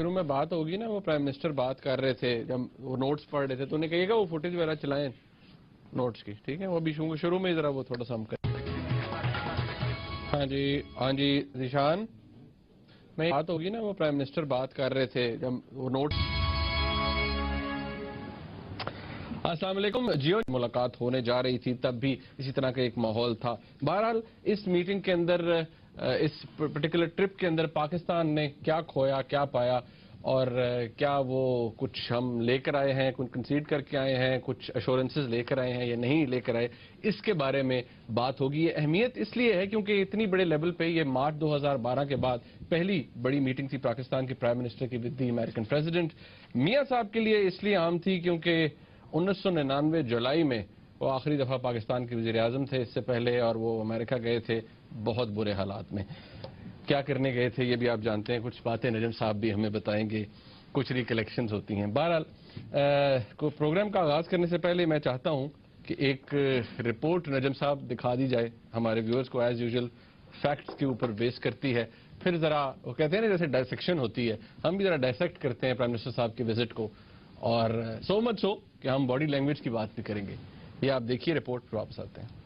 شروع میں بات ہوگی نا، وہ پرائم منسٹر بات کر رہے تھے جب وہ نوٹس پڑھ رہے تھے تو انہیں کہیے گا وہ فوٹیج وغیرہ چلائیں نوٹس کی، ٹھیک ہے؟ وہ بھی شروع میں ذرا وہ تھوڑا سا ہم کریں۔ ہاں جی ذیشان، میں بات ہوگی نا، وہ پرائم منسٹر بات کر رہے تھے جب وہ نوٹس۔ السلام علیکم جیو، ملاقات ہونے جا رہی تھی تب بھی اسی طرح کا ایک ماحول تھا۔ بہرحال اس میٹنگ کے اندر، اس پرٹیکولر ٹرپ کے اندر پاکستان نے کیا کھویا، کیا پایا، اور کیا وہ کچھ ہم لے کر آئے ہیں، کچھ کنسیڈ کر کے آئے ہیں، کچھ ایشورنسز لے کر آئے ہیں یا نہیں لے کر آئے، اس کے بارے میں بات ہوگی۔ یہ اہمیت اس لیے ہے کیونکہ اتنی بڑے لیول پہ یہ مارچ 2012 کے بعد پہلی بڑی میٹنگ تھی پاکستان کے پرائم منسٹر کی ود دی امریکن پریزیڈنٹ۔ میاں صاحب کے لیے اس لیے عام تھی کیونکہ 1999 جولائی میں وہ آخری دفعہ پاکستان کے وزیر اعظم تھے، اس سے پہلے، اور وہ امریکہ گئے تھے بہت برے حالات میں۔ کیا کرنے گئے تھے یہ بھی آپ جانتے ہیں، کچھ باتیں نجم صاحب بھی ہمیں بتائیں گے، کچھ ریکلیکشنز ہوتی ہیں۔ بہرحال پروگرام کا آغاز کرنے سے پہلے میں چاہتا ہوں کہ ایک رپورٹ نجم صاحب دکھا دی جائے ہمارے ویورز کو، ایز یوزول فیکٹس کے اوپر بیس کرتی ہے، پھر ذرا وہ کہتے ہیں نا جیسے ڈائسیکشن ہوتی ہے، ہم بھی ذرا ڈائسیکٹ کرتے ہیں پرائم منسٹر صاحب کے وزٹ کو، اور سو مچ سو کہ ہم باڈی لینگویج کی بات بھی کریں گے۔ یہ آپ دیکھیے رپورٹ، پھر واپس آتے ہیں۔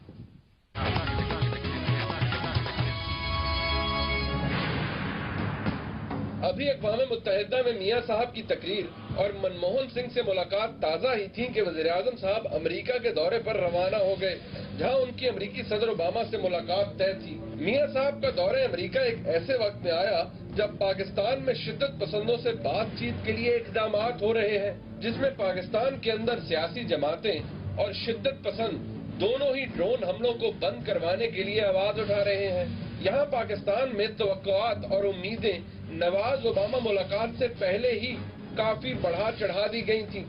ابھی اقوام متحدہ میں میاں صاحب کی تقریر اور منموہن سنگھ سے ملاقات تازہ ہی تھی کہ وزیر اعظم صاحب امریکہ کے دورے پر روانہ ہو گئے، جہاں ان کی امریکی صدر اوباما سے ملاقات طے تھی۔ میاں صاحب کا دورہ امریکہ ایک ایسے وقت میں آیا جب پاکستان میں شدت پسندوں سے بات چیت کے لیے اقدامات ہو رہے ہیں، جس میں پاکستان کے اندر سیاسی جماعتیں اور شدت پسند دونوں ہی ڈرون حملوں کو بند کروانے کے لیے آواز اٹھا رہے ہیں۔ یہاں پاکستان میں توقعات اور امیدیں نواز اوباما ملاقات سے پہلے ہی کافی بڑھا چڑھا دی گئی تھیں،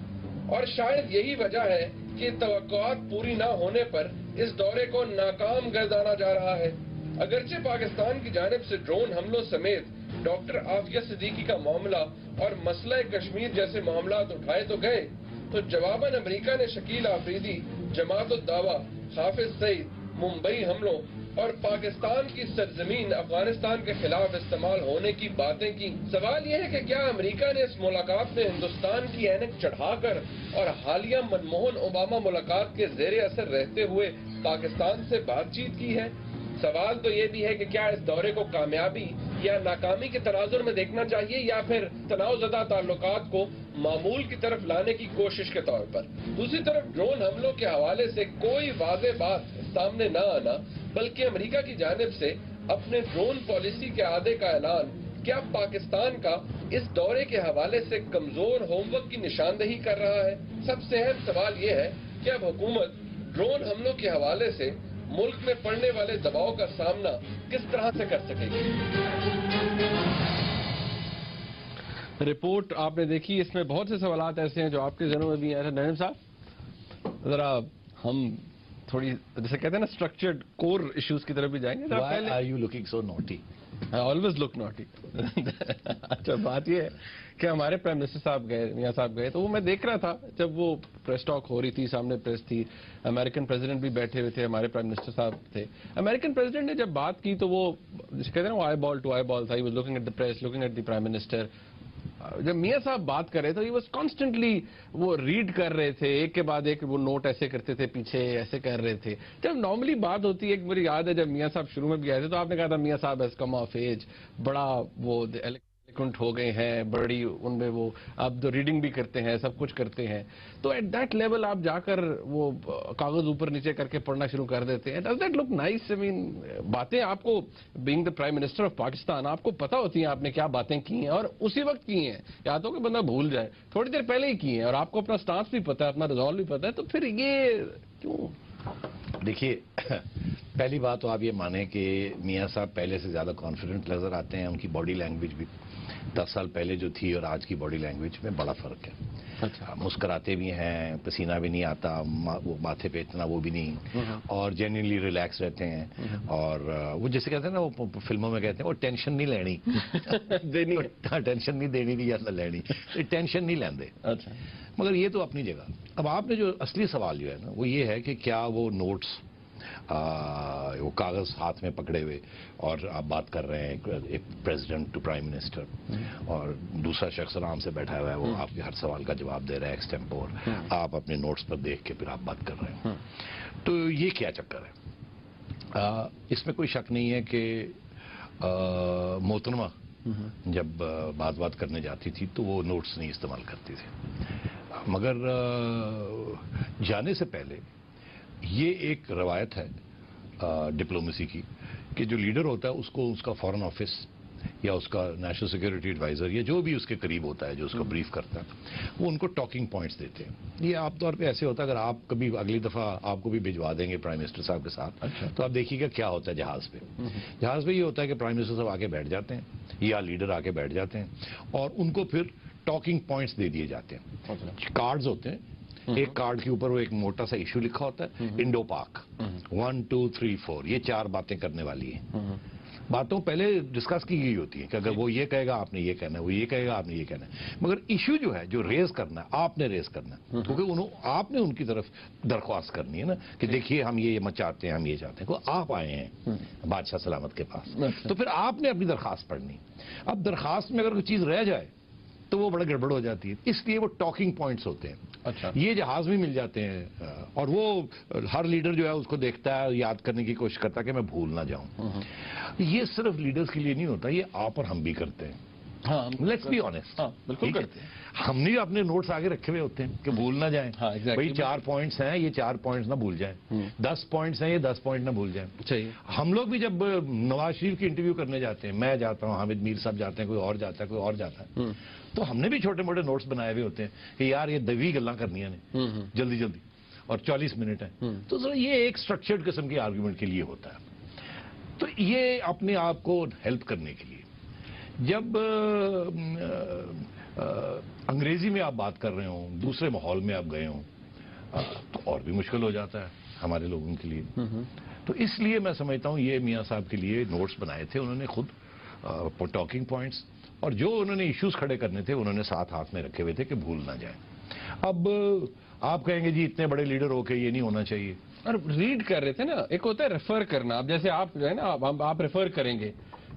اور شاید یہی وجہ ہے کہ توقعات پوری نہ ہونے پر اس دورے کو ناکام گردانا جا رہا ہے۔ اگرچہ پاکستان کی جانب سے ڈرون حملوں سمیت ڈاکٹر عافیہ صدیقی کا معاملہ اور مسئلہ کشمیر جیسے معاملات اٹھائے تو گئے، تو جواباً امریکہ نے شکیل آفریدی، جماعت الدعوہ، حافظ سعید، ممبئی حملوں اور پاکستان کی سرزمین افغانستان کے خلاف استعمال ہونے کی باتیں کی۔ سوال یہ ہے کہ کیا امریکہ نے اس ملاقات میں ہندوستان کی اینک چڑھا کر اور حالیہ منموہن اوباما ملاقات کے زیر اثر رہتے ہوئے پاکستان سے بات چیت کی ہے؟ سوال تو یہ بھی ہے کہ کیا اس دورے کو کامیابی یا ناکامی کے تناظر میں دیکھنا چاہیے، یا پھر تناؤ زدہ تعلقات کو معمول کی طرف لانے کی کوشش کے طور پر۔ دوسری طرف ڈرون حملوں کے حوالے سے کوئی واضح بات سامنے نہ آنا، بلکہ امریکہ کی جانب سے اپنے ڈرون پالیسی کے اعادے کا اعلان، کیا پاکستان کا اس دورے کے حوالے سے کمزور ہوم ورک کی نشاندہی کر رہا ہے؟ سب سے اہم سوال یہ ہے کہ اب حکومت ڈرون حملوں کے حوالے سے ملک میں پڑنے والے دباؤ کا سامنا کس طرح سے کر سکے گی؟ رپورٹ آپ نے دیکھی، اس میں بہت سے سوالات ایسے ہیں جو آپ کے ذہنوں میں بھی ہیں۔ نجم صاحب ذرا ہم تھوڑی جیسے کہتے ہیں نا اسٹرکچرڈ کور ایشوز کی طرف بھی جائیں گے۔ Why are you looking so naughty? I always look naughty. اچھا، بات یہ ہے کہ ہمارے پرائم منسٹر صاحب گئے، میاں صاحب گئے، تو وہ میں دیکھ رہا تھا جب وہ پریس ٹاک ہو رہی تھی، سامنے پریس تھی، امریکن پریزیڈنٹ بھی بیٹھے ہوئے تھے، ہمارے پرائم منسٹر صاحب تھے۔ امریکن پریزیڈنٹ نے جب بات کی تو وہ جسے کہتے ہیں نا وہ آئی بال ٹو آئی بال تھا، he was looking at the press, looking at the prime minister. جب میاں صاحب بات کر رہے تھے، ہی واز کانسٹنٹلی وہ ریڈ کر رہے تھے، ایک کے بعد ایک وہ نوٹ ایسے کرتے تھے، پیچھے ایسے کر رہے تھے۔ جب نارملی بات ہوتی ہے، ایک مجھے یاد ہے جب میاں صاحب شروع میں بھی آئے تھے تو آپ نے کہا تھا میاں صاحب ہیز کم آف ایج، بڑا وہ ایلیکوینٹ ہو گئے ہیں، بڑی ان میں وہ اب تو ریڈنگ بھی کرتے ہیں، سب کچھ کرتے ہیں، تو ایٹ دیٹ لیول آپ جا کر وہ کاغذ اوپر نیچے کر کے پڑھنا شروع کر دیتے ہیں۔ Does that look nice? I mean باتیں آپ کو being the prime minister of Pakistan آپ کو پتہ ہوتی ہیں آپ نے کیا باتیں کی ہیں، اور اسی وقت کی ہیں، یا تو کہ بندہ بھول جائے، تھوڑی دیر پہلے ہی کی ہیں، اور آپ کو اپنا سٹانس بھی پتہ ہے، اپنا ریزالو بھی پتہ ہے، تو پھر یہ کیوں؟ دیکھیے، پہلی بات تو آپ یہ مانیں کہ میاں صاحب پہلے سے زیادہ کانفیڈنٹ نظر آتے ہیں، ان کی باڈی لینگویج بھی 10 سال پہلے جو تھی اور آج کی باڈی لینگویج میں بڑا فرق ہے۔ اچھا، مسکراتے بھی ہیں، پسینہ بھی نہیں آتا، وہ ماتھے پہ اتنا وہ بھی نہیں، اور جینوئنلی ریلیکس رہتے ہیں، اور وہ جیسے کہتے ہیں نا، وہ فلموں میں کہتے ہیں وہ ٹینشن نہیں لینی، ٹینشن نہیں دینی یا نہ لینی، ٹینشن نہیں لیندے۔ اچھا، مگر یہ تو اپنی جگہ۔ اب آپ نے جو اصلی سوال جو ہے نا وہ یہ ہے کہ کیا وہ نوٹس وہ کاغذ ہاتھ میں پکڑے ہوئے اور آپ بات کر رہے ہیں ایک پریزیڈنٹ ٹو پرائم منسٹر اور دوسرا شخص آرام سے بیٹھا ہوا ہے, وہ آپ کے ہر سوال کا جواب دے رہا ہے ایکسٹیمپور, آپ اپنے نوٹس پر دیکھ کے پھر آپ بات کر رہے ہیں. تو یہ کیا چکر ہے؟ اس میں کوئی شک نہیں ہے کہ محترمہ جب بات کرنے جاتی تھی تو وہ نوٹس نہیں استعمال کرتی تھی, مگر جانے سے پہلے یہ ایک روایت ہے ڈپلومیسی کی کہ جو لیڈر ہوتا ہے اس کو اس کا فارن آفس یا اس کا نیشنل سیکورٹی ایڈوائزر یا جو بھی اس کے قریب ہوتا ہے جو اس کو بریف کرتا ہے وہ ان کو ٹاکنگ پوائنٹس دیتے ہیں. یہ عام طور پہ ایسے ہوتا ہے, اگر آپ کبھی اگلی دفعہ آپ کو بھی بھجوا دیں گے پرائم منسٹر صاحب کے ساتھ تو آپ دیکھیے گا کیا ہوتا ہے جہاز پہ. جہاز پہ یہ ہوتا ہے کہ پرائم منسٹر صاحب آ کے بیٹھ جاتے ہیں یا لیڈر آ کے بیٹھ جاتے ہیں اور ان کو پھر ٹاکنگ پوائنٹس دے دیے جاتے ہیں. کارڈز ہوتے ہیں, ایک کارڈ کے اوپر وہ ایک موٹا سا ایشو لکھا ہوتا ہے, انڈو پاک 1 2 3 4, یہ 4 باتیں کرنے والی ہیں. باتوں پہلے ڈسکس کی گئی ہوتی ہے کہ اگر وہ یہ کہے گا آپ نے یہ کہنا ہے, وہ یہ کہے گا آپ نے یہ کہنا ہے, مگر ایشو جو ہے جو ریز کرنا ہے آپ نے ریز کرنا ہے, کیونکہ آپ نے ان کی طرف درخواست کرنی ہے نا کہ دیکھیے ہم یہ چاہتے ہیں, ہم یہ چاہتے ہیں. آپ آئے ہیں بادشاہ سلامت کے پاس تو پھر آپ نے اپنی درخواست پڑھنی. اب درخواست میں اگر کوئی چیز رہ جائے تو وہ بڑا گڑبڑ ہو جاتی ہے, اس لیے وہ ٹاکنگ پوائنٹس ہوتے ہیں. یہ جہاز بھی مل جاتے ہیں اور وہ ہر لیڈر جو ہے اس کو دیکھتا ہے, یاد کرنے کی کوشش کرتا ہے کہ میں بھول نہ جاؤں. یہ صرف لیڈرز کے لیے نہیں ہوتا, یہ آپ اور ہم بھی کرتے ہیں. لیٹس بی آنیسٹ, بالکل کرتے ہیں. ہم نے اپنے نوٹس آگے رکھے ہوئے ہوتے ہیں کہ بھول نہ جائیں. بھائی 4 پوائنٹس ہیں, یہ 4 پوائنٹس نہ بھول جائیں. 10 پوائنٹس ہیں, یہ 10 پوائنٹ نہ بھول جائیں. ہم لوگ بھی جب نواز شریف کی انٹرویو کرنے جاتے ہیں, میں جاتا ہوں, حامد میر صاحب جاتے ہیں, کوئی اور جاتا ہے, کوئی اور جاتا ہے, تو ہم نے بھی چھوٹے موٹے نوٹس بنائے ہوئے ہوتے ہیں کہ یار یہ 20 گلاں کرنی ہیں جلدی جلدی اور 40 منٹ ہیں. تو ذرا یہ ایک اسٹرکچرڈ قسم کی آرگومنٹ کے لیے ہوتا ہے. تو یہ اپنے آپ کو ہیلپ کرنے کے لیے جب انگریزی میں آپ بات کر رہے ہوں, دوسرے ماحول میں آپ گئے ہوں, تو اور بھی مشکل ہو جاتا ہے ہمارے لوگوں کے لیے. تو اس لیے میں سمجھتا ہوں یہ میاں صاحب کے لیے نوٹس بنائے تھے انہوں نے خود ٹاکنگ پوائنٹس, اور جو انہوں نے ایشوز کھڑے کرنے تھے انہوں نے ساتھ ہاتھ میں رکھے ہوئے تھے کہ بھول نہ جائیں. اب آپ کہیں گے جی اتنے بڑے لیڈر ہو کے یہ نہیں ہونا چاہیے. اور ریڈ کر رہے تھے نا, ایک ہوتا ہے ریفر کرنا. اب جیسے آپ جو ہے نا آپ ریفر کریں گے,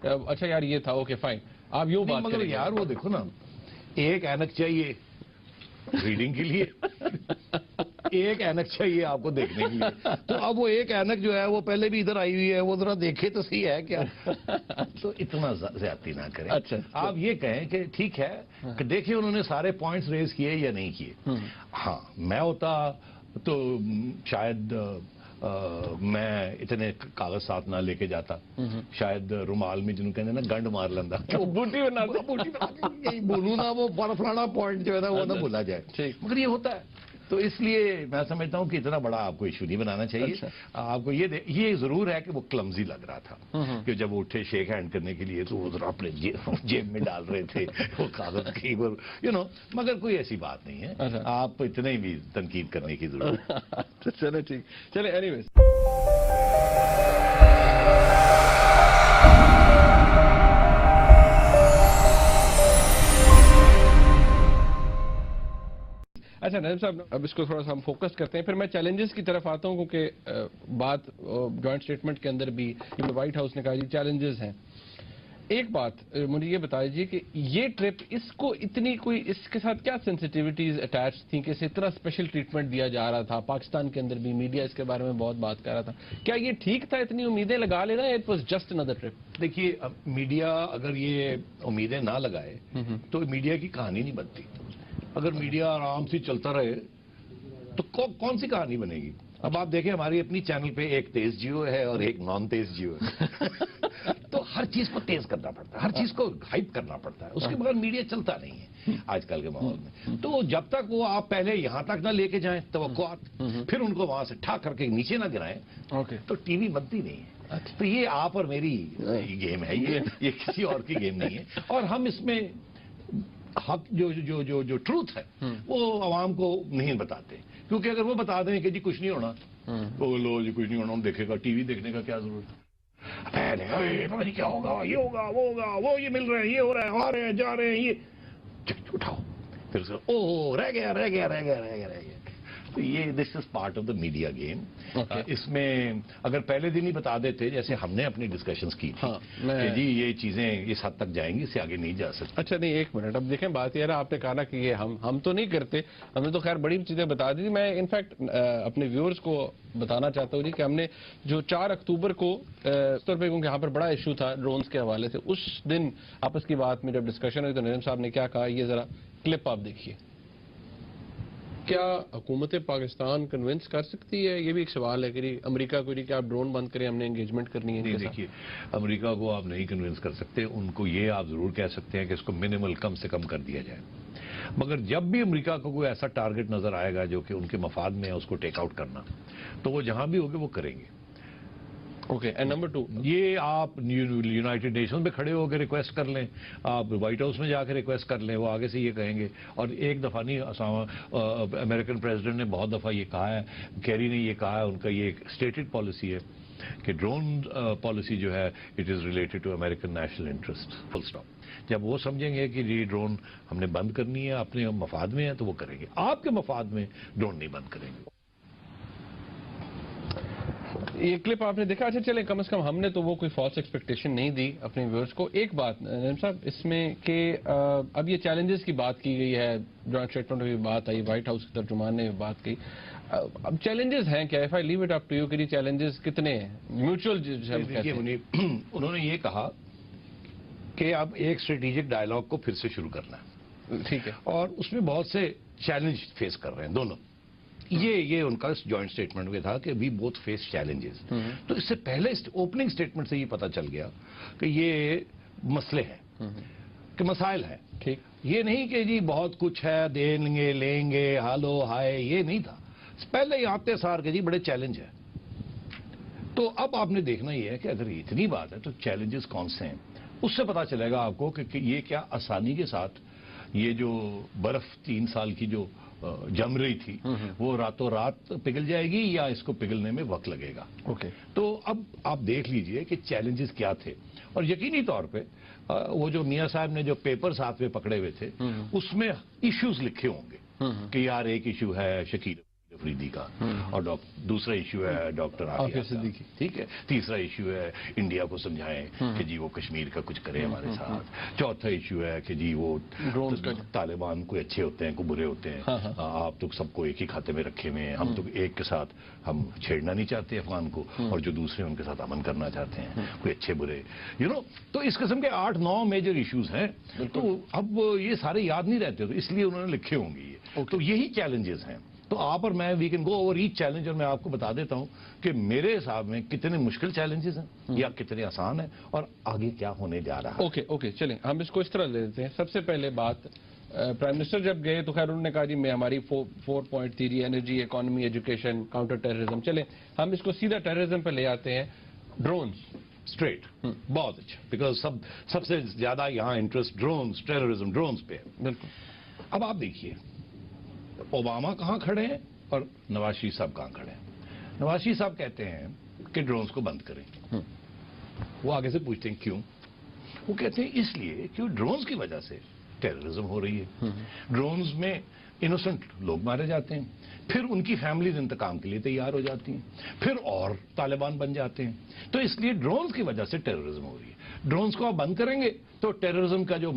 اچھا یار یہ تھا, اوکے فائن, آپ یوں بات کریں گے. یار وہ دیکھو نا, ایک اینک چاہیے ریڈنگ کے لیے, ایک اینک چاہیے آپ کو دیکھنے کے لیے. تو اب وہ ایک اینک جو ہے وہ پہلے بھی ادھر آئی ہوئی ہے, وہ ذرا دیکھے تو صحیح ہے کیا. تو اتنا زیادتی نہ کریں. اچھا آپ یہ کہیں کہ ٹھیک ہے کہ دیکھیں انہوں نے سارے پوائنٹس ریز کیے یا نہیں کیے. ہاں میں ہوتا تو شاید میں اتنے کاغذ ساتھ نہ لے کے جاتا, شاید رومال میں جنہوں کہتے ہیں نا گنڈ مار لینا, بوٹی بنا بولوں نا, وہ فلانا پوائنٹ جو ہے نا وہ نہ بولا جائے. مگر یہ ہوتا ہے. تو اس لیے میں سمجھتا ہوں کہ اتنا بڑا آپ کو ایشو نہیں بنانا چاہیے. آپ کو یہ ضرور ہے کہ وہ کلمزی لگ رہا تھا کہ جب وہ اٹھے شیک ہینڈ کرنے کے لیے تو وہ ذرا اپنے جیب میں ڈال رہے تھے وہ کاغذ کی, مگر کوئی ایسی بات نہیں ہے. آپ اتنے بھی تنقید کرنے کی ضرورت ہے. چلے ٹھیک, چلے اینی ویز. اچھا نظیم صاحب, اب اس کو تھوڑا سا ہم فوکس کرتے ہیں, پھر میں چیلنجز کی طرف آتا ہوں کیونکہ بات جوائنٹ اسٹیٹمنٹ کے اندر بھی وائٹ ہاؤس نے کہا جی چیلنجز ہیں. ایک بات مجھے یہ بتا دیجیے کہ یہ ٹرپ اس کو اتنی کوئی اس کے ساتھ کیا سینسٹیوٹیز اٹیچ تھیں کہ اسے اتنا اسپیشل ٹریٹمنٹ دیا جا رہا تھا, پاکستان کے اندر بھی میڈیا اس کے بارے میں بہت بات کر رہا تھا, کیا یہ ٹھیک تھا اتنی امیدیں لگا لینا, it was just another trip? دیکھیے میڈیا اگر یہ امیدیں نہ لگائے تو میڈیا کی کہانی نہیں بنتی. اگر میڈیا آرام سے چلتا رہے تو کون سی کہانی بنے گی. اب آپ دیکھیں ہماری اپنی چینل پہ ایک تیز جیو ہے اور ایک نان تیز جیو ہے. تو ہر چیز کو تیز کرنا پڑتا ہے, ہر چیز کو ہائپ کرنا پڑتا ہے, اس کے بغیر میڈیا چلتا نہیں ہے آج کل کے ماحول میں. تو جب تک وہ آپ پہلے یہاں تک نہ لے کے جائیں توقعات, پھر ان کو وہاں سے ٹھا کر کے نیچے نہ گرائیں, تو ٹی وی بنتی نہیں ہے. تو یہ آپ اور میری گیم ہے, یہ کسی اور کی گیم نہیں ہے. اور ہم اس میں حق جو ٹروتھ ہے وہ عوام کو نہیں بتاتے, کیونکہ اگر وہ بتا دیں کہ جی کچھ نہیں ہونا, تو لو جی کچھ نہیں ہونا, دیکھے گا ٹی وی دیکھنے کا کیا ضرورت ہے. پہلے پتہ نہیں کیا ہوگا, یہ ہوگا, وہ ہوگا, وہ یہ مل رہے ہیں, یہ ہو رہا ہے, آ رہے ہیں, جا رہے ہیں, یہ اٹھاؤ, پھر او رہ گیا. یہ this is part of the media game. اس میں اگر پہلے دن ہی بتا دیتے جیسے ہم نے اپنی ڈسکشنز کی تھی کہ جی یہ چیزیں اس حد تک جائیں گی, اس سے آگے نہیں جا سکتی. اچھا نہیں, ایک منٹ, اب دیکھیں بات یہ نا, آپ نے کہا نا کہ یہ ہم تو نہیں کرتے, ہم نے تو خیر بڑی چیزیں بتا دی. میں انفیکٹ اپنے ویورز کو بتانا چاہتا ہوں جی کہ ہم نے جو 4 اکتوبر کو کیونکہ یہاں پر بڑا ایشو تھا ڈرونز کے حوالے سے, اس دن آپس کی بات میں جب ڈسکشن ہوئی تو نظیم صاحب نے کیا کہا, یہ ذرا کلپ آپ دیکھیے. کیا حکومت پاکستان کنونس کر سکتی ہے, یہ بھی ایک سوال ہے کہ امریکہ کو کہ آپ ڈرون بند کریں, ہم نے انگیجمنٹ کرنی ہے. دیکھیے, امریکہ کو آپ نہیں کنونس کر سکتے, ان کو یہ آپ ضرور کہہ سکتے ہیں کہ اس کو منیمل کم سے کم کر دیا جائے. مگر جب بھی امریکہ کو کوئی ایسا ٹارگٹ نظر آئے گا جو کہ ان کے مفاد میں ہے اس کو ٹیک آؤٹ کرنا, تو وہ جہاں بھی ہوگے وہ کریں گے. اوکے, اینڈ نمبر 2, یہ آپ یونائٹڈ نیشنز میں کھڑے ہو کے ریکویسٹ کر لیں, آپ وائٹ ہاؤس میں جا کے ریکویسٹ کر لیں, وہ آگے سے یہ کہیں گے. اور ایک دفعہ نہیں, امریکن پریزیڈنٹ نے بہت دفعہ یہ کہا ہے, کیری نے یہ کہا ہے, ان کا یہ ایک اسٹیٹڈ پالیسی ہے کہ ڈرون پالیسی جو ہے it is related to American national interest, full stop. جب وہ سمجھیں گے کہ یہ ڈرون ہم نے بند کرنی ہے, اپنے مفاد میں ہے, تو وہ کریں گے. آپ کے مفاد میں ڈرون نہیں بند کریں گے. یہ کلپ آپ نے دیکھا. اچھا چلیں, کم از کم ہم نے تو وہ کوئی فالس ایکسپیکٹیشن نہیں دی اپنے ویورز کو. ایک بات نعیم صاحب اس میں کہ اب یہ چیلنجز کی بات کی گئی ہے, جوائنٹ اسٹیٹمنٹ میں بھی بات آئی, وائٹ ہاؤس کے ترجمان نے بھی بات کی. اب چیلنجز ہیں کیا, if I leave it up to you, کہ چیلنجز کتنے ہیں میوچل. انہوں نے یہ کہا کہ اب ایک اسٹریٹجک ڈائلاگ کو پھر سے شروع کرنا ہے, ٹھیک ہے, اور اس میں بہت سے چیلنج فیس کر رہے ہیں دونوں. یہ ان کا جوائنٹ اسٹیٹمنٹ میں تھا کہ وی بوتھ فیس چیلنجز. تو اس سے پہلے اوپننگ اسٹیٹمنٹ سے یہ پتا چل گیا کہ یہ مسئلے ہیں, کہ مسائل ہیں. ٹھیک, یہ نہیں کہ جی بہت کچھ ہے, دیں گے لیں گے ہالو ہائے, یہ نہیں تھا. پہلے ہی آتے سار کے جی بڑے چیلنج ہے. تو اب آپ نے دیکھنا یہ ہے کہ اگر اتنی بات ہے تو چیلنجز کون سے ہیں, اس سے پتا چلے گا آپ کو کہ یہ کیا آسانی کے ساتھ یہ جو برف 3 سال کی جو جم رہی تھی وہ راتوں رات پگھل جائے گی یا اس کو پگھلنے میں وقت لگے گا. اوکے, تو اب آپ دیکھ لیجئے کہ چیلنجز کیا تھے. اور یقینی طور پہ وہ جو میاں صاحب نے جو پیپر ساتھ میں پکڑے ہوئے تھے اس میں ایشوز لکھے ہوں گے کہ یار ایک ایشو ہے شکیل افریدی کا, اور دوسرا ایشو ہے ڈاکٹر عافیہ صدیقی, ٹھیک ہے, تیسرا ایشو ہے انڈیا کو سمجھائیں کہ جی وہ کشمیر کا کچھ کرے ہمارے ساتھ, چوتھا ایشو ہے کہ جی وہ طالبان کوئی اچھے ہوتے ہیں کوئی برے ہوتے ہیں, آپ تو سب کو ایک ہی کھاتے میں رکھے ہوئے ہیں, ہم تو ایک کے ساتھ ہم چھیڑنا نہیں چاہتے افغان کو, اور جو دوسرے ان کے ساتھ امن کرنا چاہتے ہیں, کوئی اچھے برے, تو اس قسم کے 8-9 میجر ایشوز ہیں. تو اب یہ سارے یاد نہیں رہتے, تو اس لیے انہوں نے لکھے ہوں گے یہ. تو یہی چیلنجز ہیں. تو آپ اور میں we can go over each challenge, اور میں آپ کو بتا دیتا ہوں کہ میرے حساب میں کتنے مشکل چیلنجز ہیں یا کتنے آسان ہیں اور آگے کیا ہونے جا رہا ہے. اوکے, چلیں ہم اس کو اس طرح لے لیتے ہیں. سب سے پہلے بات, پرائم منسٹر جب گئے تو خیر انہوں نے کہا جی میں ہماری 4 point theory, energy, economy, education, counter terrorism. چلیں ہم اس کو سیدھا ٹیررزم پہ لے آتے ہیں. ڈرونز اسٹریٹ, بہت اچھا, بیکاز سب سے زیادہ یہاں انٹرسٹ ڈرونز, ٹیررزم, ڈرونز پہ. بالکل. اب آپ دیکھیے اوباما کہاں کھڑے ہیں اور نواز شریف صاحب کہاں کھڑے ہیں. نواز شریف صاحب کہتے ہیں کہ ڈرونز کو بند کریں. وہ آگے سے پوچھتے ہیں کیوں, وہ کہتے ہیں اس لیے کہ ڈرونز کی وجہ سے ٹیررزم ہو رہی ہے, ڈرونز میں انوسنٹ لوگ مارے جاتے ہیں, پھر ان کی فیملیز انتقام کے لیے تیار ہو جاتی ہیں, پھر اور طالبان بن جاتے ہیں. تو اس لیے ڈرونز کی وجہ سے ٹیررزم ہو رہی ہے. ڈرونز کو آپ بند کریں گے تو ٹیررزم کا جو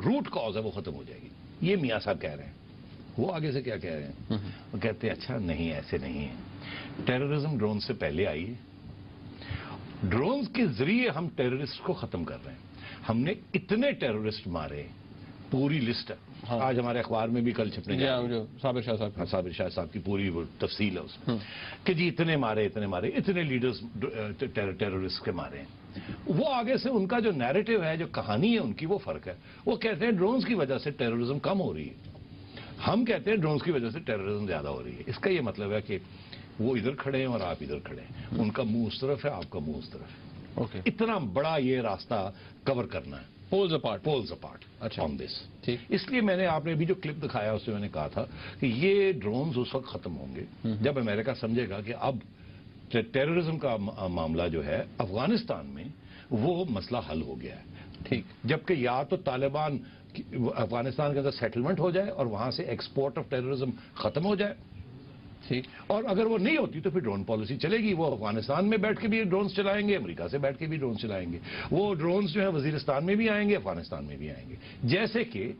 روٹ کاز ہے وہ ختم ہو جائے گی. یہ میاں صاحب کہہ رہے ہیں. وہ آگے سے کیا کہہ رہے ہیں, وہ کہتے ہیں اچھا نہیں ایسے نہیں ہے, ٹیررزم ڈرون سے پہلے آئی ہے, ڈرونز کے ذریعے ہم ٹیررسٹ کو ختم کر رہے ہیں. ہم نے اتنے ٹیررسٹ مارے, پوری لسٹ ہے, آج ہمارے اخبار میں بھی کل چھپنے صابر شاہ صاحب کی پوری وہ تفصیل ہے اس میں کہ جی اتنے مارے, اتنے لیڈرز ٹیررسٹ کے مارے ہیں. وہ آگے سے ان کا جو نیریٹو ہے, جو کہانی ہے ان کی, وہ فرق ہے. وہ کہتے ہیں ڈرونز کی وجہ سے ٹیررزم کم ہو رہی ہے, ہم کہتے ہیں ڈرونز کی وجہ سے ٹیررزم زیادہ ہو رہی ہے. اس کا یہ مطلب ہے کہ وہ ادھر کھڑے ہیں اور آپ ادھر کھڑے ہیں, ان کا منہ اس طرف ہے, آپ کا منہ اس طرف ہے. اتنا بڑا یہ راستہ کور کرنا ہے, پولز اپارٹ آن دس. اس لیے میں نے, آپ نے ابھی جو کلپ دکھایا اس میں میں نے کہا تھا کہ یہ ڈرونز اس وقت ختم ہوں گے جب امریکہ سمجھے گا کہ اب ٹیررزم کا معاملہ جو ہے افغانستان میں وہ مسئلہ حل ہو گیا ہے. ٹھیک, جبکہ یا تو طالبان افغانستان کے اندر سیٹلمنٹ ہو جائے اور وہاں سے ایکسپورٹ آف ٹیررزم ختم ہو جائے, ٹھیک. اور اگر وہ نہیں ہوتی تو پھر ڈرون پالیسی چلے گی. وہ افغانستان میں بیٹھ کے بھی ڈرونز چلائیں گے, امریکہ سے بیٹھ کے بھی ڈرون چلائیں گے. وہ ڈرونز جو ہیں وزیرستان میں بھی آئیں گے, افغانستان میں بھی آئیں گے. جیسے کہ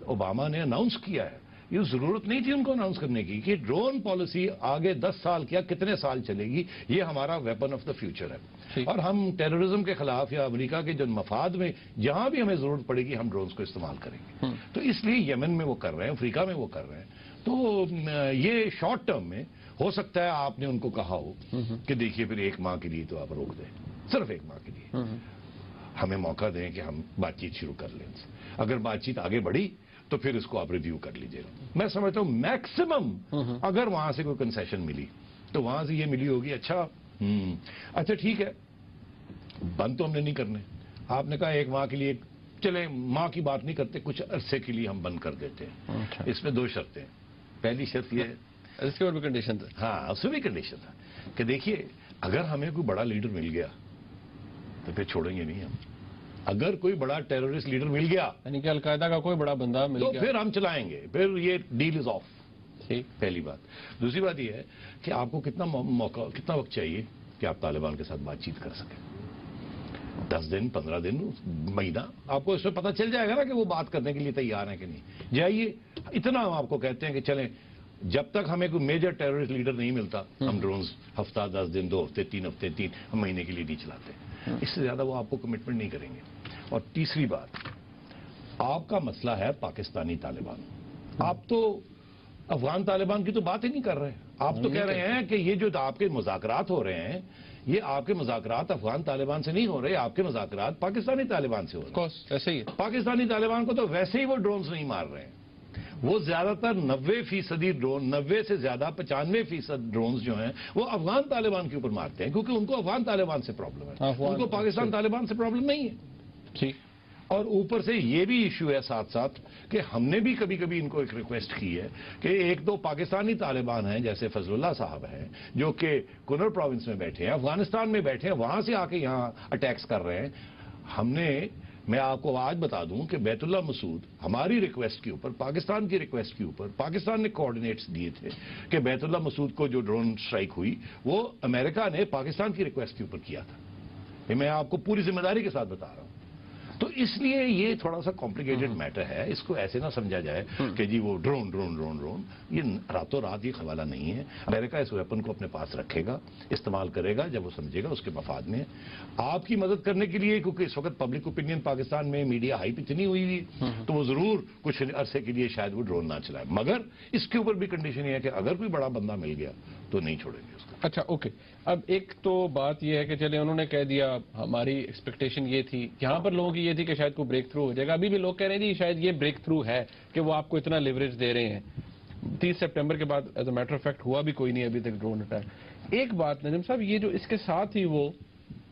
اوباما نے اناؤنس کیا ہے, یہ ضرورت نہیں تھی ان کو اناؤنس کرنے کی کہ ڈرون پالیسی آگے 10 سال کیا کتنے سال چلے گی, یہ ہمارا ویپن آف دا فیوچر ہے. اور ہم ٹیررزم کے خلاف یا امریکہ کے جو مفاد میں جہاں بھی ہمیں ضرورت پڑے گی ہم ڈرونز کو استعمال کریں گے. تو اس لیے یمن میں وہ کر رہے ہیں, افریقہ میں وہ کر رہے ہیں. تو یہ شارٹ ٹرم میں ہو سکتا ہے آپ نے ان کو کہا ہو کہ دیکھیے پھر 1 ماہ کے لیے تو آپ روک دیں, صرف 1 ماہ کے لیے ہمیں موقع دیں کہ ہم بات چیت شروع کر لیں. اگر بات چیت آگے بڑھی تو پھر اس کو آپ ریویو کر لیجیے گا. میں سمجھتا ہوں میکسیمم اگر وہاں سے کوئی کنسیشن ملی تو وہاں سے یہ ملی ہوگی اچھا ٹھیک ہے, بند تو ہم نے نہیں کرنے. آپ نے کہا 1 ماہ کے لیے, چلیں ماہ کی بات نہیں کرتے, کچھ عرصے کے لیے ہم بند کر دیتے ہیں. اس میں 2 شرطیں. پہلی شرط یہ ہے, اس کے اوپر بھی کنڈیشن تھا. ہاں اس میں بھی کنڈیشن تھا کہ دیکھیے اگر ہمیں کوئی بڑا لیڈر مل گیا تو پھر چھوڑیں گے نہیں ہم. اگر کوئی بڑا ٹیررسٹ لیڈر مل گیا یعنی کہ القاعدہ کا کوئی بڑا بندہ مل تو گیا پھر ہم چلائیں گے, پھر یہ ڈیل از آف. پہلی بات. دوسری بات یہ ہے کہ آپ کو کتنا موقع, کتنا وقت چاہیے کہ آپ طالبان کے ساتھ بات چیت کر سکیں. 10 دن, 15 دن, مہینہ, آپ کو اس میں پتہ چل جائے گا نا کہ وہ بات کرنے کے لیے تیار ہیں کہ نہیں. جائیے, اتنا ہم آپ کو کہتے ہیں کہ چلیں جب تک ہمیں کوئی میجر ٹیررسٹ لیڈر نہیں ملتا ہم ڈرونز ہفتہ, 10 دن, 2 ہفتے, 3 ہفتے, 3 مہینے کے لیے نہیں چلاتے. اس سے زیادہ وہ آپ کو کمٹمنٹ نہیں کریں گے. اور تیسری بات, آپ کا مسئلہ ہے پاکستانی طالبان. آپ تو افغان طالبان کی تو بات ہی نہیں کر رہے. آپ تو کہہ رہے ہیں کہ یہ جو آپ کے مذاکرات ہو رہے ہیں یہ آپ کے مذاکرات افغان طالبان سے نہیں ہو رہے, آپ کے مذاکرات پاکستانی طالبان سے ہو رہے ہیں. ایسے ہی پاکستانی طالبان کو تو ویسے ہی وہ ڈرونز نہیں مار رہے ہیں. وہ زیادہ تر 90% ڈرون, 90 سے زیادہ 95% ڈرونز جو ہیں وہ افغان طالبان کے اوپر مارتے ہیں کیونکہ ان کو افغان طالبان سے پرابلم ہے, ان کو پاکستان طالبان سے پرابلم نہیں ہے. ٹھیک. اور اوپر سے یہ بھی ایشو ہے ساتھ ساتھ کہ ہم نے بھی کبھی کبھی ان کو ایک ریکویسٹ کی ہے کہ 1-2 پاکستانی طالبان ہیں جیسے فضل اللہ صاحب ہیں جو کہ کنر پروونس میں بیٹھے ہیں, افغانستان میں بیٹھے ہیں, وہاں سے آ کے یہاں اٹیکس کر رہے ہیں. ہم نے, میں آپ کو آج بتا دوں کہ بیت اللہ مسعود ہماری ریکویسٹ کے اوپر, پاکستان کی ریکویسٹ کے اوپر, پاکستان نے کوآرڈینیٹس دیے تھے کہ بیت اللہ مسعود کو جو ڈرون سٹرائک ہوئی وہ امریکہ نے پاکستان کی ریکویسٹ کے اوپر کیا تھا. یہ میں آپ کو پوری ذمہ داری کے ساتھ بتا رہا ہوں. تو اس لیے یہ تھوڑا سا کمپلیکیٹڈ میٹر ہے. اس کو ایسے نہ سمجھا جائے کہ جی وہ ڈرون ڈرون ڈرون ڈرون, یہ راتوں رات یہ حوالہ نہیں ہے. امریکہ اس ویپن کو اپنے پاس رکھے گا, استعمال کرے گا جب وہ سمجھے گا اس کے مفاد میں. آپ کی مدد کرنے کے لیے, کیونکہ اس وقت پبلک اوپینین پاکستان میں میڈیا ہائپ اتنی ہوئی ہوئی تو وہ ضرور کچھ عرصے کے لیے شاید وہ ڈرون نہ چلائے, مگر اس کے اوپر بھی کنڈیشن یہ ہے کہ اگر کوئی بڑا بندہ مل گیا تو نہیں چھوڑیں گے اس کو. اچھا اوکے. اب ایک تو بات یہ ہے کہ چلے انہوں نے کہہ دیا, ہماری ایکسپیکٹیشن یہ تھی, یہاں پر لوگوں کی یہ تھی کہ شاید کوئی بریک تھرو ہو جائے گا. ابھی بھی لوگ کہہ رہے ہیں شاید یہ بریک تھرو ہے کہ وہ آپ کو اتنا لیوریج دے رہے ہیں. 30 سپٹمبر کے بعد as a matter of fact ہوا بھی کوئی نہیں ابھی تک ڈرون اٹیک. ایک بات نجم صاحب, یہ جو اس کے ساتھ ہی وہ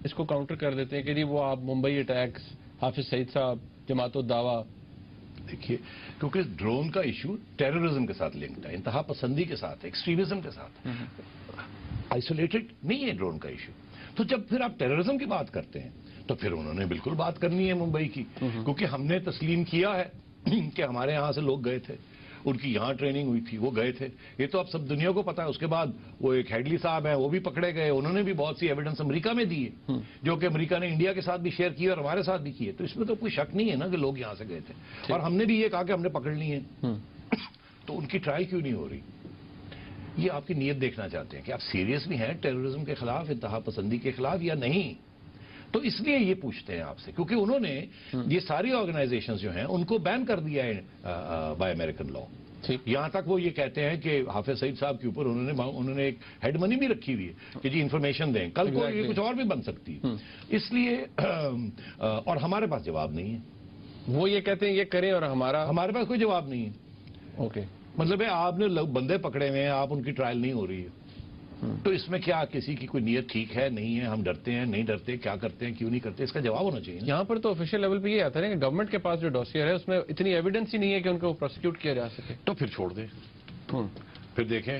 اس کو کاؤنٹر کر دیتے ہیں کہ جی وہ آپ ممبئی اٹیکس, حافظ سعید صاحب, جماعت الدعوہ. دیکھیے کیونکہ ڈرون کا ایشو ٹیررزم کے ساتھ لنکڈ ہے, انتہا پسندی کے ساتھ, ایکسٹریمزم کے ساتھ, آئسولیٹڈ نہیں ہے ڈرون کا ایشو. تو جب پھر آپ ٹیررزم کی بات کرتے ہیں تو پھر انہوں نے بالکل بات کرنی ہے ممبئی کی, کیونکہ ہم نے تسلیم کیا ہے کہ ہمارے یہاں سے لوگ گئے تھے, ان کی یہاں ٹریننگ ہوئی تھی, وہ گئے تھے. یہ تو اب سب دنیا کو پتا ہے. اس کے بعد وہ ایک ہیڈلی صاحب ہیں, وہ بھی پکڑے گئے, انہوں نے بھی بہت سی ایویڈنس امریکہ میں دی ہے جو کہ امریکہ نے انڈیا کے ساتھ بھی شیئر کی اور ہمارے ساتھ بھی کی ہے. تو اس میں تو کوئی شک نہیں ہے نا کہ لوگ یہاں سے گئے تھے, اور ہم نے بھی یہ کہا کہ ہم نے پکڑ لی ہے. تو ان کی ٹرائل کیوں نہیں ہو رہی؟ یہ آپ کی نیت دیکھنا چاہتے ہیں کہ آپ سیریس بھی ہیں ٹیررزم کے خلاف, انتہا پسندی کے خلاف یا نہیں. تو اس لیے یہ پوچھتے ہیں آپ سے, کیونکہ انہوں نے یہ ساری آرگنائزیشنز جو ہیں ان کو بین کر دیا ہے بائی امریکن لا. یہاں تک وہ یہ کہتے ہیں کہ حافظ سعید صاحب کے اوپر انہوں نے ایک ہیڈ منی بھی رکھی ہوئی ہے کہ جی انفارمیشن دیں, کل کو یہ کچھ اور بھی بن سکتی ہے. اس لیے اور ہمارے پاس جواب نہیں ہے. وہ یہ کہتے ہیں یہ کریں اور ہمارے پاس کوئی جواب نہیں ہے. اوکے, مطلب ہے آپ نے بندے پکڑے ہوئے ہیں, آپ ان کی ٹرائل نہیں ہو رہی ہے. تو اس میں کیا کسی کی کوئی نیت ٹھیک ہے نہیں ہے, ہم ڈرتے ہیں نہیں ڈرتے, کیا کرتے ہیں کیوں نہیں کرتے, اس کا جواب ہونا چاہیے. یہاں پر تو آفیشیل لیول پہ یہ آتا ہے کہ گورنمنٹ کے پاس جو ڈوسیئر ہے اس میں اتنی ایویڈنس ہی نہیں ہے کہ ان کو پروسیکیوٹ کیا جا سکے. تو پھر چھوڑ دیں, پھر دیکھیں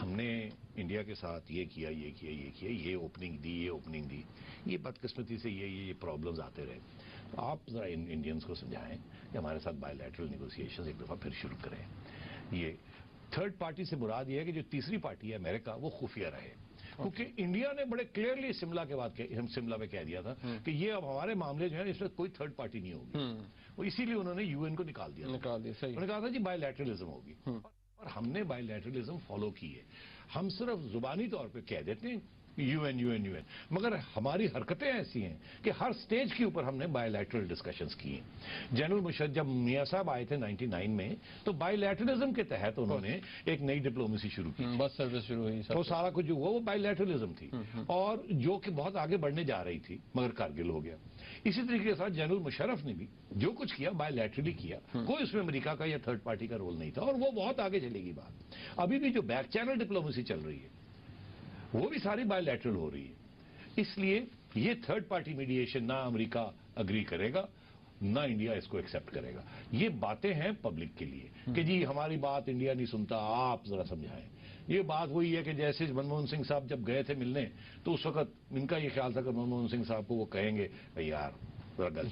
ہم نے انڈیا کے ساتھ یہ کیا یہ اوپننگ دی یہ بدقسمتی سے یہ پرابلمز آتے رہے. تو آپ ذرا انڈینز کو سمجھائیں کہ ہمارے ساتھ بائی لیٹرل نیگوسیشن ایک دفعہ پھر شروع کریں. یہ تھرڈ پارٹی سے مراد یہ ہے کہ جو تیسری پارٹی ہے امریکہ وہ خفیہ رہے, کیونکہ انڈیا نے بڑے کلیئرلی سملہ میں کہہ دیا تھا کہ یہ اب ہمارے معاملے جو ہے اس میں کوئی تھرڈ پارٹی نہیں ہوگی. وہ اسی لیے انہوں نے UN کو نکال دیا. انہوں نے کہا تھا جی بائی لیٹرلزم ہوگی, اور ہم نے بائی لیٹرلزم فالو کی ہے. ہم صرف زبانی طور پہ کہہ دیتے ہیں UN مگر ہماری حرکتیں ایسی ہیں کہ ہر سٹیج کے اوپر ہم نے بائی لیٹرل ڈسکشنز کی ہیں. جنرل مشرف جب میاں صاحب آئے تھے 99 میں تو بائی لیٹرلزم کے تحت انہوں نے ایک نئی ڈپلومیسی شروع کی, بس سروس شروع ہوئی, وہ سارا کچھ جو ہوا وہ بائی لیٹرلزم تھی, اور جو کہ بہت آگے بڑھنے جا رہی تھی مگر کارگل ہو گیا. اسی طریقے کے ساتھ جنرل مشرف نے بھی جو کچھ کیا بائی لیٹرلی کیا, کوئی اس میں امریکہ کا یا تھرڈ پارٹی کا رول نہیں تھا, اور وہ بہت آگے چلے گی بات. ابھی بھی جو بیک چینل ڈپلومیسی چل رہی ہے وہ بھی ساری بائی لیٹرل ہو رہی ہے. اس لیے یہ تھرڈ پارٹی میڈیشن نہ امریکہ اگری کرے گا نہ انڈیا اس کو ایکسپٹ کرے گا. یہ باتیں ہیں پبلک کے لیے کہ جی ہماری بات انڈیا نہیں سنتا, آپ ذرا سمجھائیں. یہ بات وہی ہے کہ جیسے منموہن سنگھ صاحب جب گئے تھے ملنے تو اس وقت ان کا یہ خیال تھا کہ منموہن سنگھ صاحب کو وہ کہیں گے یار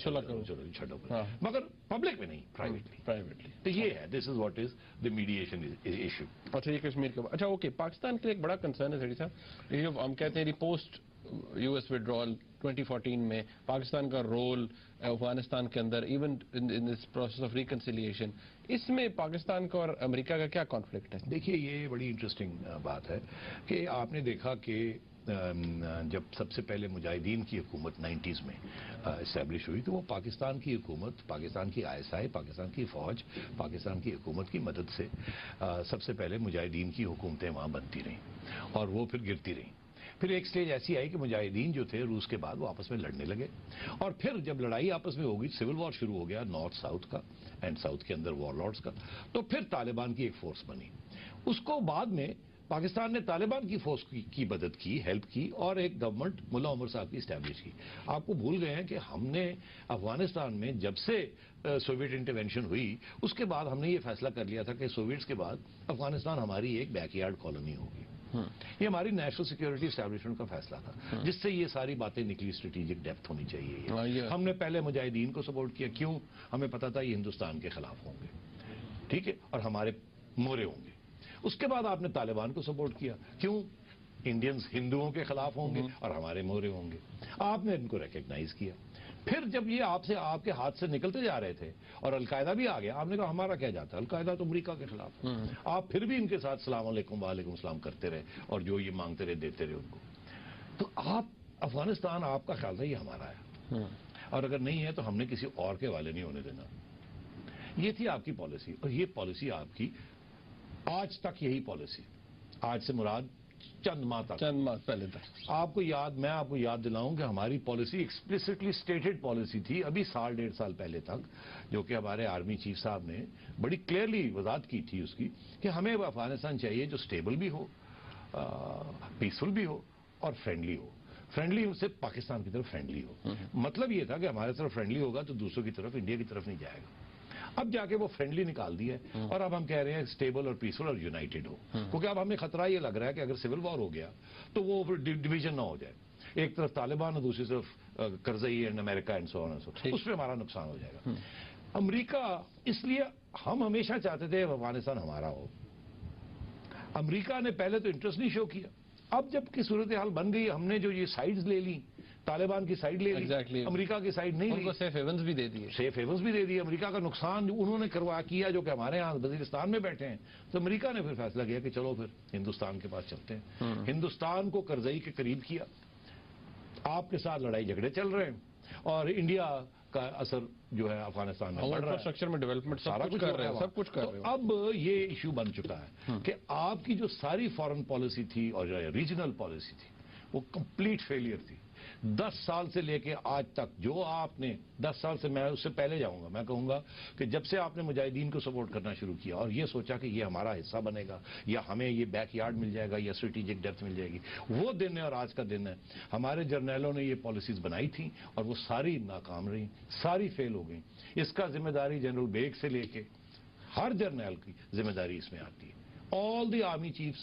چھوڑو, مگر پبلک میں نہیں, پرائیویٹلی. تو یہ ہے this is what is the mediation issue. اچھا یہ کشمیر کا, اچھا اوکے, پاکستان کے لیے ایک بڑا کنسرن ہے سیٹھی صاحب, یہ ہم کہتے ہیں پوسٹ US withdrawal 2014 میں پاکستان کا رول افغانستان کے اندر even in this process of reconciliation, اس میں پاکستان کا اور امریکہ کا کیا کانفلکٹ ہے؟ دیکھیے یہ بڑی انٹرسٹنگ بات ہے کہ آپ نے دیکھا کہ جب سب سے پہلے مجاہدین کی حکومت 90s میں اسٹیبلش ہوئی تو وہ پاکستان کی حکومت, پاکستان کی ISI, پاکستان کی فوج, پاکستان کی حکومت کی مدد سے سب سے پہلے مجاہدین کی حکومتیں وہاں بنتی رہیں اور وہ پھر گرتی رہیں. پھر ایک سٹیج ایسی آئی کہ مجاہدین جو تھے روس کے بعد وہ آپس میں لڑنے لگے, اور پھر جب لڑائی آپس میں ہوگی سول وار شروع ہو گیا نارتھ ساؤتھ کا, اینڈ ساؤتھ کے اندر وار لارڈز کا, تو پھر طالبان کی ایک فورس بنی. اس کو بعد میں پاکستان نے طالبان کی فورس کی مدد کی, ہیلپ کی, اور ایک گورنمنٹ ملا عمر صاحب کی اسٹیبلش کی. آپ کو بھول گئے ہیں کہ ہم نے افغانستان میں جب سے سوویٹ انٹرونشن ہوئی اس کے بعد ہم نے یہ فیصلہ کر لیا تھا کہ سوویٹس کے بعد افغانستان ہماری ایک بیک یارڈ کالونی ہوگی. یہ ہماری نیشنل سیکیورٹی اسٹیبلشمنٹ کا فیصلہ تھا جس سے یہ ساری باتیں نکلی. اسٹریٹجک ڈیپتھ ہونی چاہیے. ہم نے پہلے مجاہدین کو سپورٹ کیا, کیوں؟ ہمیں پتا تھا یہ ہندوستان کے خلاف ہوں گے, ٹھیک ہے, اور ہمارے مورے ہوں گے. اس کے بعد آپ نے طالبان کو سپورٹ کیا, کیوں؟ انڈینز ہندوؤں کے خلاف ہوں گے اور ہمارے مورے ہوں گے. آپ نے ان کو ریکگنائز کیا. پھر جب یہ آپ کے ہاتھ سے نکلتے جا رہے تھے اور القاعدہ بھی آ گیا, آپ نے کہا ہمارا کیا جاتا ہے, القاعدہ تو امریکہ کے خلاف. آپ پھر بھی ان کے ساتھ السلام علیکم وعلیکم السلام کرتے رہے اور جو یہ مانگتے رہے دیتے رہے ان کو. تو آپ افغانستان آپ کا خیال تھا یہ ہمارا ہے, اور اگر نہیں ہے تو ہم نے کسی اور کے حوالے نہیں ہونے دینا. یہ تھی آپ کی پالیسی, اور یہ پالیسی آپ کی آج تک یہی پالیسی. آج سے مراد چند ماہ پہلے تک. میں آپ کو یاد دلاؤں کہ ہماری پالیسی ایکسپلیسٹلی سٹیٹڈ پالیسی تھی ابھی 1.5 سال پہلے تک, جو کہ ہمارے آرمی چیف صاحب نے بڑی کلیئرلی وضاحت کی تھی اس کی کہ ہمیں افغانستان چاہیے جو سٹیبل بھی ہو, پیسفل بھی ہو اور فرینڈلی ہو. فرینڈلی سے پاکستان کی طرف فرینڈلی ہو. مطلب یہ تھا کہ ہمارے طرف فرینڈلی ہوگا تو دوسروں کی طرف, انڈیا کی طرف نہیں جائے گا. اب جا کے وہ فرینڈلی نکال دیا ہے, اور اب ہم کہہ رہے ہیں اسٹیبل اور پیسفل اور یونائٹڈ ہو, کیونکہ اب ہمیں خطرہ یہ لگ رہا ہے کہ اگر سول وار ہو گیا تو وہ ڈویژن نہ ہو جائے, ایک طرف طالبان اور دوسری طرف کرزئی اینڈ امریکہ and so on and so, اس میں ہمارا نقصان ہو جائے گا. امریکہ, اس لیے ہم ہمیشہ چاہتے تھے افغانستان ہمارا ہو. امریکہ نے پہلے تو انٹرسٹ نہیں شو کیا, اب جب کی صورتحال بن گئی, ہم نے جو یہ سائڈز لے لی, طالبان کی سائڈ لے لی, امریکہ کی سائڈ نہیں لی, سیف ہیونز بھی دے دیے. امریکہ کا نقصان انہوں نے کیا جو کہ ہمارے ہاں وزیرستان میں بیٹھے ہیں. تو امریکہ نے پھر فیصلہ کیا کہ چلو پھر ہندوستان کے پاس چلتے ہیں. ہندوستان کو کرزئی کے قریب کیا, آپ کے ساتھ لڑائی جھگڑے چل رہے ہیں, اور انڈیا کا اثر جو ہے افغانستان میں بڑھ رہا ہے, انفراسٹرکچر میں ڈیولپمنٹ سب کچھ کر رہے ہیں. اب یہ ایشو بن چکا ہے کہ آپ کی جو ساری فارن پالیسی تھی اور ریجنل پالیسی تھی وہ کمپلیٹ فیلئر تھی. 10 سال سے لے کے آج تک جو آپ نے 10 سال سے, میں اس سے پہلے جاؤں گا, میں کہوں گا کہ جب سے آپ نے مجاہدین کو سپورٹ کرنا شروع کیا اور یہ سوچا کہ یہ ہمارا حصہ بنے گا یا ہمیں یہ بیک یارڈ مل جائے گا یا اسٹریٹجک ڈیپتھ مل جائے گی, وہ دن ہے اور آج کا دن ہے. ہمارے جرنیلوں نے یہ پالیسیز بنائی تھیں اور وہ ساری ناکام رہیں, ساری فیل ہو گئیں. اس کا ذمہ داری جنرل بیگ سے لے کے ہر جرنیل کی ذمہ داری اس میں آتی ہے. all the army chiefs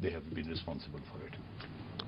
they have been responsible for it.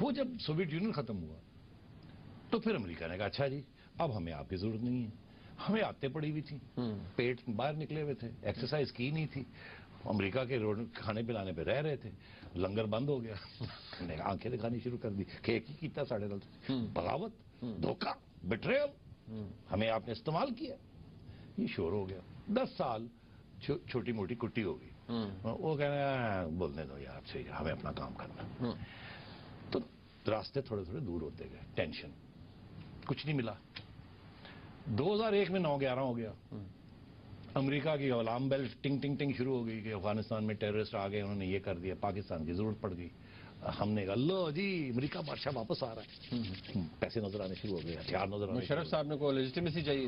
وہ جب سوویت یونین ختم ہوا تو پھر امریکہ نے کہا اچھا جی اب ہمیں آپ کی ضرورت نہیں ہے. ہمیں عادتیں پڑی ہوئی تھیں، پیٹ باہر نکلے ہوئے تھے، ایکسرسائز کی نہیں تھی، امریکہ کے روڈ کھانے پلانے پہ رہ رہے تھے، لنگر بند ہو گیا، آنکھیں دکھانی شروع کر دی کہ ایک ہی کیتا ساڑھے دل، بغاوت، دھوکہ، بٹریل، ہمیں آپ نے استعمال کیا. یہ شور ہو گیا. 10 سال چھوٹی موٹی کٹی ہو گئی. وہ کہہ رہے ہیں بولنے دو یار سے، ہمیں اپنا کام کرنا. تو راستے تھوڑے تھوڑے دور ہوتے گئے، ٹینشن، کچھ نہیں ملا. 2001 میں 9/11 ہو گیا. امریکہ کی الارم بیل ٹنگ ٹنگ ٹنگ شروع ہو گئی کہ افغانستان میں ٹیررسٹ آ گئے، انہوں نے یہ کر دیا، پاکستان کی ضرورت پڑ گئی. ہم نے کہا لو جی امریکہ بادشاہ واپس آ رہا ہے. پیسے نظر آنے شروع ہو گئے، ہتھیار نظر آنے. مشرف صاحب نے کو لیجیٹیمیسی چاہیے،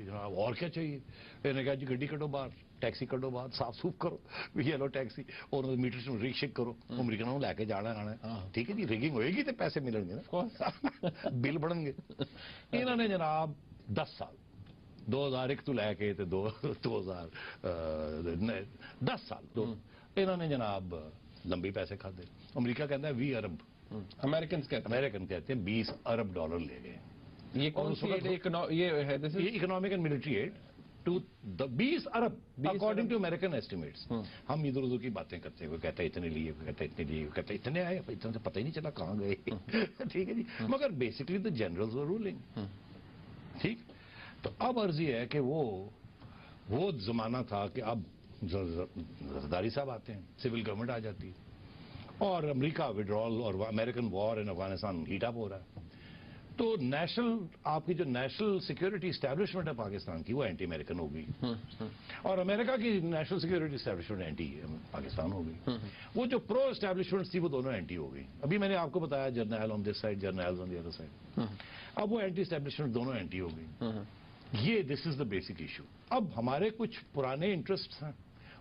جناب اور کیا چاہیے. انہوں نے کہا جی گڈی کٹو باہر، ٹیکسی کٹو باہر، صاف سوف کرو، یہ لو ٹیکسی اور میٹر سے ریک کرو. امریکہ نے لے کے جانا ہے. ٹھیک ہے جی، ریگنگ ہوئے گی تو پیسے ملیں گے نا، بل بڑھیں گے. انہوں نے جناب 10 سال 2001 تو لے کے 10 سال تو انہوں نے جناب لمبی پیسے کھاتے. امریکہ کہتا ہے 20 ارب، امریکن کہتے ہیں 20 ارب ڈالر لے گئے. یہ کون سی یہ ہے economic and military aid to 20 ارب اکارڈنگ ٹو امریکن ایسٹیمیٹس. ہم ادھر ادھر کی باتیں کرتے ہیں، کوئی کہتا ہے اتنے لیے، کوئی کہتا ہے اتنے لیے، کوئی کہتا ہے اتنے آئے، اتنے سے پتہ ہی نہیں چلا کہاں گئے. ٹھیک ہے جی، مگر basically the generals were ruling. ٹھیک. تو اب عرض یہ ہے کہ وہ زمانہ تھا کہ اب زرداری صاحب آتے ہیں، سول گورنمنٹ آ جاتی ہے، اور امریکہ وڈرال اور امریکن وار ان افغانستان ہیٹ اپ ہو رہا ہے. تو آپ کی جو نیشنل سیکورٹی اسٹیبلشمنٹ ہے پاکستان کی، وہ اینٹی امریکن ہو گئی، اور امریکہ کی national security establishment anti Pakistan ہو گئی. وہ جو پرو اسٹیبلشمنٹ تھی وہ دونوں اینٹی ہو گئی. ابھی میں نے آپ کو بتایا جرنیل آن دس سائڈ، جرنیل آن دی ادر سائڈ. اب وہ اینٹی اسٹیبلشمنٹ دونوں اینٹی ہو گئی. یہ this is the basic issue. اب ہمارے کچھ پرانے انٹرسٹ ہیں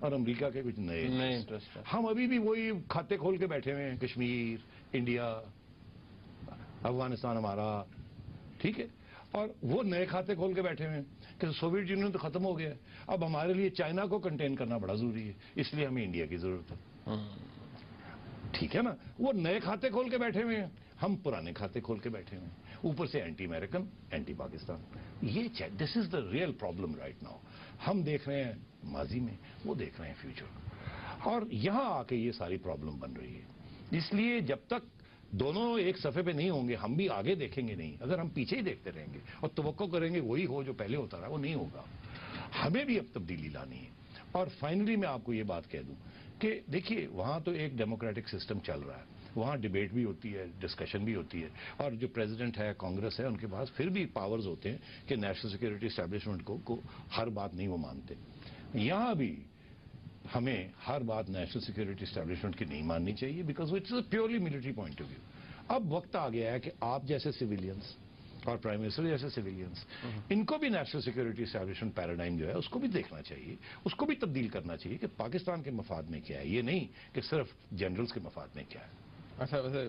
اور امریکہ کے کچھ نئے انٹرسٹ. ہم ابھی بھی وہی کھاتے کھول کے بیٹھے ہوئے ہیں، کشمیر، انڈیا، افغانستان ہمارا. ٹھیک ہے. اور وہ نئے کھاتے کھول کے بیٹھے ہوئے ہیں کہ سوویت یونین تو ختم ہو گیا ہے، اب ہمارے لیے چائنا کو کنٹین کرنا بڑا ضروری ہے، اس لیے ہمیں انڈیا کی ضرورت ہے. ٹھیک ہے نا. وہ نئے کھاتے کھول کے بیٹھے ہوئے ہیں، ہم پرانے کھاتے کھول کے بیٹھے ہوئے ہیں، اوپر سے اینٹی امریکن، اینٹی پاکستان. یہ this is the real problem right now. ہم دیکھ رہے ہیں ماضی میں، وہ دیکھ رہے ہیں فیوچر، اور یہاں آ کے یہ ساری پرابلم بن رہی ہے. اس لیے جب تک دونوں ایک صفحے پہ نہیں ہوں گے، ہم بھی آگے دیکھیں گے نہیں. اگر ہم پیچھے ہی دیکھتے رہیں گے اور توقع کریں گے وہی ہو جو پہلے ہوتا رہا، وہ نہیں ہوگا. ہمیں بھی اب تبدیلی لانی ہے. اور فائنلی میں آپ کو یہ بات کہہ دوں کہ دیکھیے وہاں تو ایک ڈیموکریٹک سسٹم چل رہا ہے، وہاں ڈیبیٹ بھی ہوتی ہے، ڈسکشن بھی ہوتی ہے، اور جو پریزیڈنٹ ہے، کانگریس ہے، ان کے پاس پھر بھی پاورز ہوتے ہیں کہ نیشنل سیکورٹی اسٹیبلشمنٹ کو ہر بات نہیں وہ مانتے. یہاں بھی ہمیں ہر بات نیشنل سیکورٹی اسٹیبلشمنٹ کی نہیں ماننی چاہیے، because it's a purely military point of view. اب وقت آ گیا ہے کہ آپ جیسے سویلینس اور پرائم منسٹر جیسے سویلینس، ان کو بھی نیشنل سیکورٹی اسٹیبلشمنٹ پیراڈائم جو ہے اس کو بھی دیکھنا چاہیے، اس کو بھی تبدیل کرنا چاہیے کہ پاکستان کے مفاد میں کیا ہے، یہ نہیں کہ صرف جنرلز کے مفاد میں کیا ہے. اچھا ویسے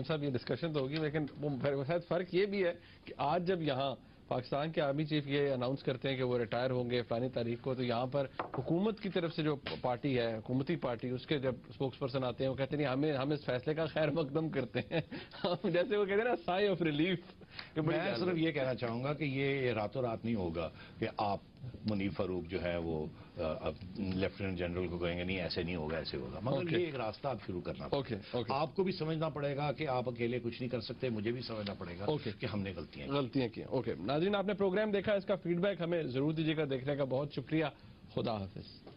صاحب یہ ڈسکشن تو ہوگی، لیکن شاید فرق یہ بھی ہے کہ آج جب یہاں پاکستان کے آرمی چیف یہ اناؤنس کرتے ہیں کہ وہ ریٹائر ہوں گے فلانی تاریخ کو، تو یہاں پر حکومت کی طرف سے جو پارٹی ہے، حکومتی پارٹی، اس کے جب اسپوکس پرسن آتے ہیں وہ کہتے ہیں ہم اس فیصلے کا خیر مقدم کرتے ہیں. جیسے وہ کہتے ہیں نا سائی آف ریلیف. میں صرف یہ کہنا چاہوں گا کہ یہ راتوں رات نہیں ہوگا کہ آپ منیف فاروق جو ہے وہ لیفٹیننٹ جنرل کو کہیں گے نہیں ایسے نہیں ہوگا، ایسے ہوگا. مگر یہ ایک راستہ آپ شروع کرنا پڑے گا. آپ کو بھی سمجھنا پڑے گا کہ آپ اکیلے کچھ نہیں کر سکتے، مجھے بھی سمجھنا پڑے گا کہ ہم نے غلطیاں کی. اوکے ناظرین، آپ نے پروگرام دیکھا، اس کا فیڈ بیک ہمیں ضرور دیجیے گا. دیکھنے کا بہت شکریہ. خدا حافظ.